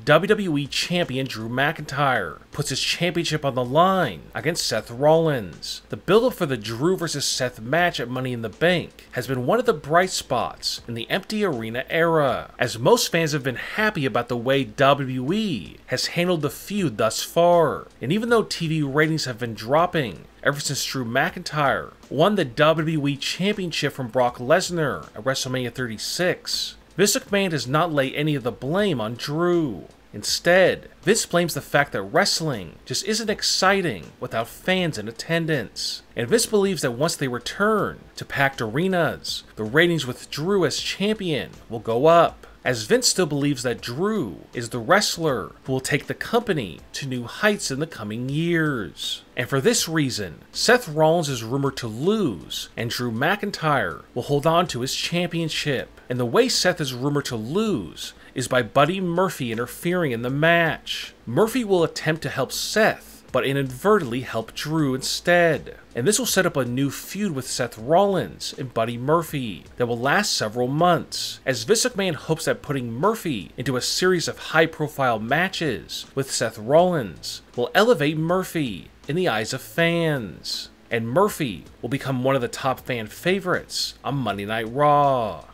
WWE Champion Drew McIntyre puts his championship on the line against Seth Rollins. The build-up for the Drew vs. Seth match at Money in the Bank has been one of the bright spots in the empty arena era, as most fans have been happy about the way WWE has handled the feud thus far. And even though TV ratings have been dropping ever since Drew McIntyre won the WWE Championship from Brock Lesnar at WrestleMania 36, Vince McMahon does not lay any of the blame on Drew. Instead, Vince blames the fact that wrestling just isn't exciting without fans in attendance. And Vince believes that once they return to packed arenas, the ratings with Drew as champion will go up, as Vince still believes that Drew is the wrestler who will take the company to new heights in the coming years. And for this reason, Seth Rollins is rumored to lose, and Drew McIntyre will hold on to his championship. And the way Seth is rumored to lose is by Buddy Murphy interfering in the match. Murphy will attempt to help Seth, but inadvertently help Drew instead. And this will set up a new feud with Seth Rollins and Buddy Murphy that will last several months, as Vince McMahon hopes that putting Murphy into a series of high-profile matches with Seth Rollins will elevate Murphy in the eyes of fans, and Murphy will become one of the top fan favorites on Monday Night Raw.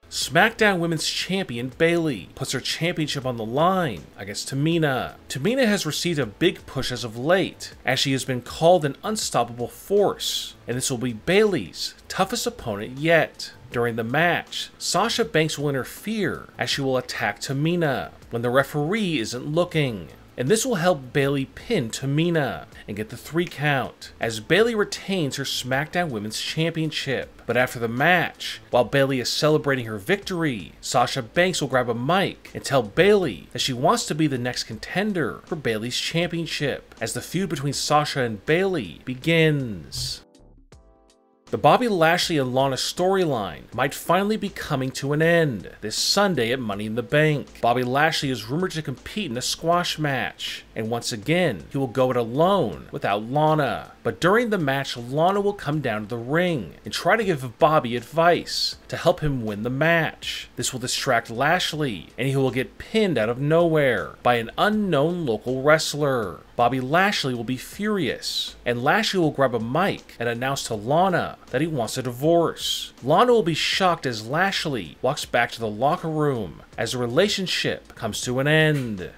SmackDown Women's Champion Bayley puts her championship on the line against Tamina. Tamina has received a big push as of late, as she has been called an unstoppable force, and this will be Bayley's toughest opponent yet. During the match, Sasha Banks will interfere as she will attack Tamina when the referee isn't looking. And this will help Bayley pin Tamina and get the 3 count, as Bayley retains her SmackDown Women's Championship. But after the match, while Bayley is celebrating her victory, Sasha Banks will grab a mic and tell Bayley that she wants to be the next contender for Bayley's championship, as the feud between Sasha and Bayley begins. The Bobby Lashley and Lana storyline might finally be coming to an end this Sunday at Money in the Bank. Bobby Lashley is rumored to compete in a squash match, and once again, he will go it alone without Lana. But during the match, Lana will come down to the ring and try to give Bobby advice to help him win the match. This will distract Lashley, and he will get pinned out of nowhere by an unknown local wrestler. Bobby Lashley will be furious, and Lashley will grab a mic and announce to Lana that he wants a divorce. Lana will be shocked as Lashley walks back to the locker room as the relationship comes to an end.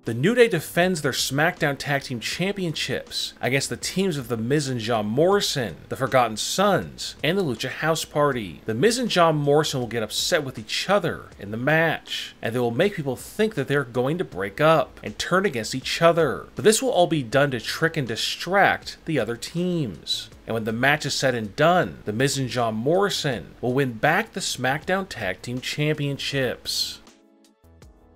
The New Day defends their SmackDown Tag Team Championships against the teams of the Miz and John Morrison, the Forgotten Sons, and the Lucha House Party. The Miz and John Morrison will get upset with each other in the match, and they will make people think that they're going to break up and turn against each other. But this will all be done to trick and distract the other teams. And when the match is said and done, the Miz and John Morrison will win back the SmackDown Tag Team Championships.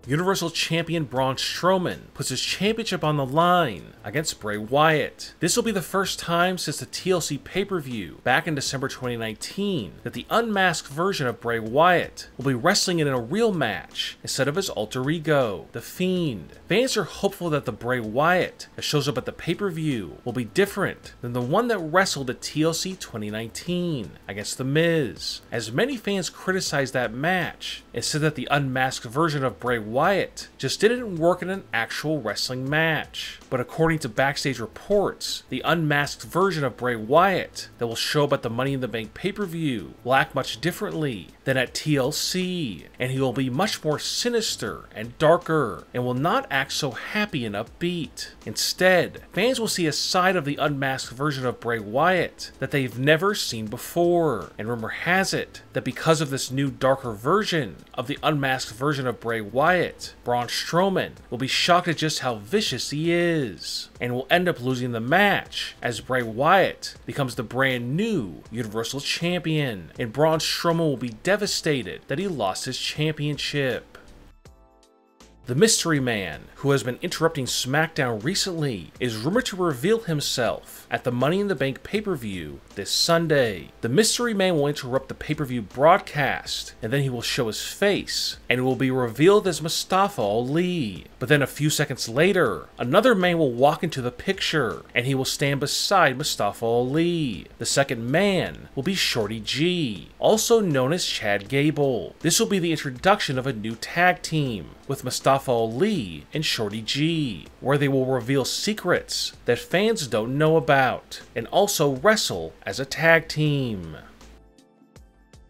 Universal Champion Braun Strowman puts his championship on the line against Bray Wyatt. This will be the first time since the TLC pay-per-view back in December 2019 that the unmasked version of Bray Wyatt will be wrestling in a real match instead of his alter ego, The Fiend. Fans are hopeful that the Bray Wyatt that shows up at the pay-per-view will be different than the one that wrestled at TLC 2019 against The Miz, as many fans criticized that match and said that the unmasked version of Bray Wyatt just didn't work in an actual wrestling match. But according to backstage reports, the unmasked version of Bray Wyatt that will show up at the Money in the Bank pay-per-view will act much differently than at TLC, and he will be much more sinister and darker, and will not act so happy and upbeat. Instead, fans will see a side of the unmasked version of Bray Wyatt that they've never seen before, and rumor has it that because of this new darker version of the unmasked version of Bray Wyatt, Braun Strowman will be shocked at just how vicious he is, and will end up losing the match as Bray Wyatt becomes the brand new Universal Champion, and Braun Strowman will be devastated that he lost his championship. The Mystery Man, who has been interrupting SmackDown recently, is rumored to reveal himself at the Money in the Bank pay-per-view this Sunday. The Mystery Man will interrupt the pay-per-view broadcast, and then he will show his face, and it will be revealed as Mustafa Ali. But then a few seconds later, another man will walk into the picture, and he will stand beside Mustafa Ali. The second man will be Shorty G, also known as Chad Gable. This will be the introduction of a new tag team, with Mustafa Ali and Shorty G, where they will reveal secrets that fans don't know about, and also wrestle as a tag team.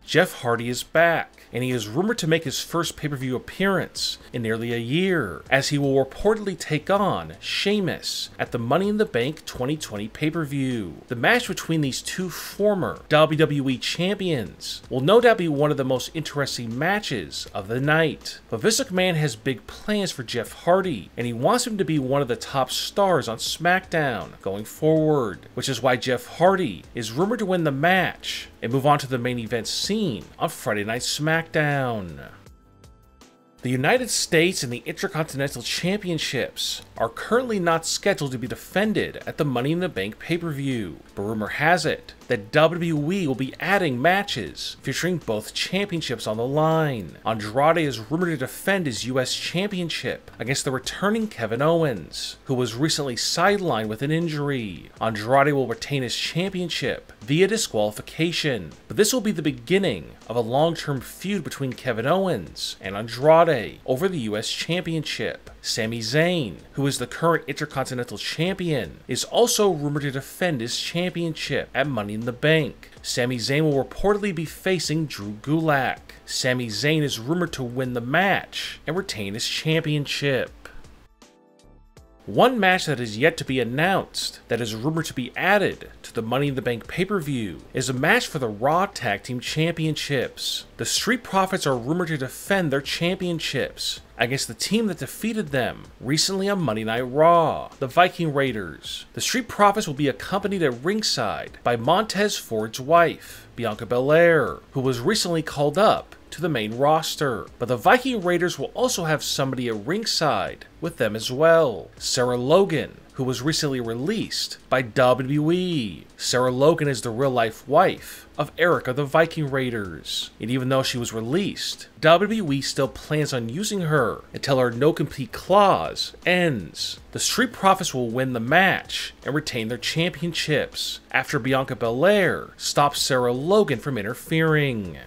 Jeff Hardy is back, and he is rumored to make his first pay-per-view appearance in nearly a year, as he will reportedly take on Sheamus at the Money in the Bank 2020 pay-per-view. The match between these two former WWE champions will no doubt be one of the most interesting matches of the night. But Vince McMahon has big plans for Jeff Hardy, and he wants him to be one of the top stars on SmackDown going forward, which is why Jeff Hardy is rumored to win the match and move on to the main event scene on Friday Night SmackDown. The United States and the Intercontinental Championships are currently not scheduled to be defended at the Money in the Bank pay-per-view, but rumor has it that WWE will be adding matches featuring both championships on the line. Andrade is rumored to defend his US Championship against the returning Kevin Owens, who was recently sidelined with an injury. Andrade will retain his championship via disqualification, but this will be the beginning of a long-term feud between Kevin Owens and Andrade over the US Championship. Sami Zayn, who is the current Intercontinental Champion, is also rumored to defend his championship at Money in the Bank. Sami Zayn will reportedly be facing Drew Gulak. Sami Zayn is rumored to win the match and retain his championship. One match that is yet to be announced that is rumored to be added to the Money in the Bank pay-per-view is a match for the Raw Tag Team Championships. The Street Profits are rumored to defend their championships against the team that defeated them recently on Monday Night Raw, the Viking Raiders. The Street Profits will be accompanied at ringside by Montez Ford's wife, Bianca Belair, who was recently called up to the main roster. But the Viking Raiders will also have somebody at ringside with them as well, Sarah Logan, who was recently released by WWE. Sarah Logan is the real-life wife of Eric of the Viking Raiders, and even though she was released, WWE still plans on using her until her no-compete clause ends. The Street Profits will win the match and retain their championships after Bianca Belair stops Sarah Logan from interfering.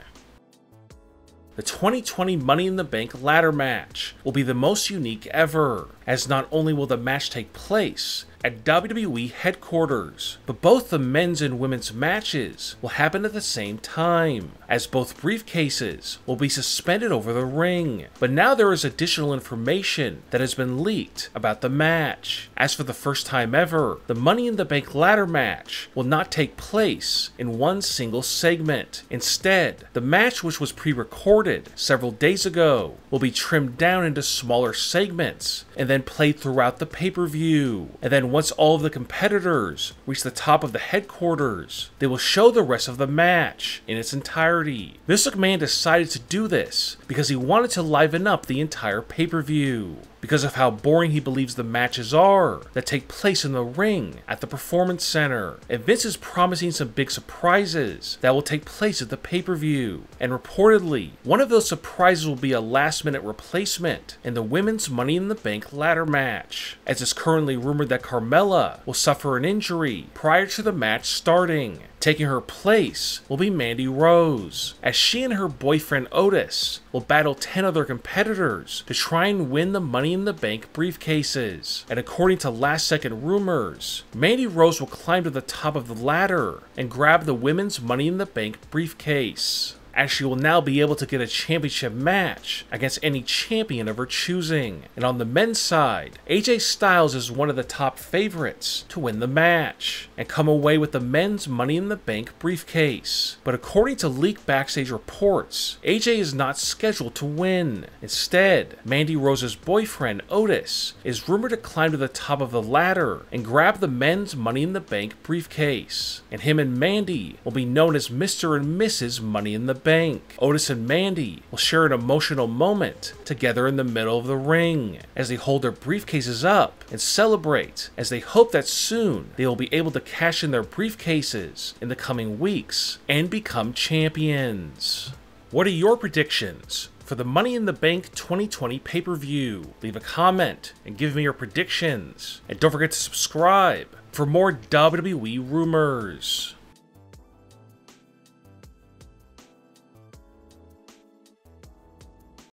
The 2020 Money in the Bank ladder match will be the most unique ever, as not only will the match take place at WWE headquarters, but both the men's and women's matches will happen at the same time, as both briefcases will be suspended over the ring. But now there is additional information that has been leaked about the match. As for the first time ever, the Money in the Bank ladder match will not take place in one single segment. Instead, the match, which was pre-recorded several days ago, will be trimmed down into smaller segments and then played throughout the pay-per-view. And then once all of the competitors reach the top of the headquarters, they will show the rest of the match in its entirety. Vince McMahon decided to do this because he wanted to liven up the entire pay-per-view, because of how boring he believes the matches are that take place in the ring at the Performance Center. And Vince is promising some big surprises that will take place at the pay-per-view. And reportedly, one of those surprises will be a last-minute replacement in the women's Money in the Bank ladder match, as it's currently rumored that Carmella will suffer an injury prior to the match starting. Taking her place will be Mandy Rose, as she and her boyfriend Otis will battle 10 other competitors to try and win the Money in the Bank briefcases. And according to Last Second rumors, Mandy Rose will climb to the top of the ladder and grab the women's Money in the Bank briefcase, as she will now be able to get a championship match against any champion of her choosing. And on the men's side, AJ Styles is one of the top favorites to win the match and come away with the men's Money in the Bank briefcase. But according to leaked backstage reports, AJ is not scheduled to win. Instead, Mandy Rose's boyfriend Otis is rumored to climb to the top of the ladder and grab the men's Money in the Bank briefcase. And him and Mandy will be known as Mr. and Mrs. Money in the Bank. Bank, Otis and Mandy will share an emotional moment together in the middle of the ring as they hold their briefcases up and celebrate, as they hope that soon they will be able to cash in their briefcases in the coming weeks and become champions. What are your predictions for the Money in the Bank 2020 pay-per-view? Leave a comment and give me your predictions. And don't forget to subscribe for more WWE rumors.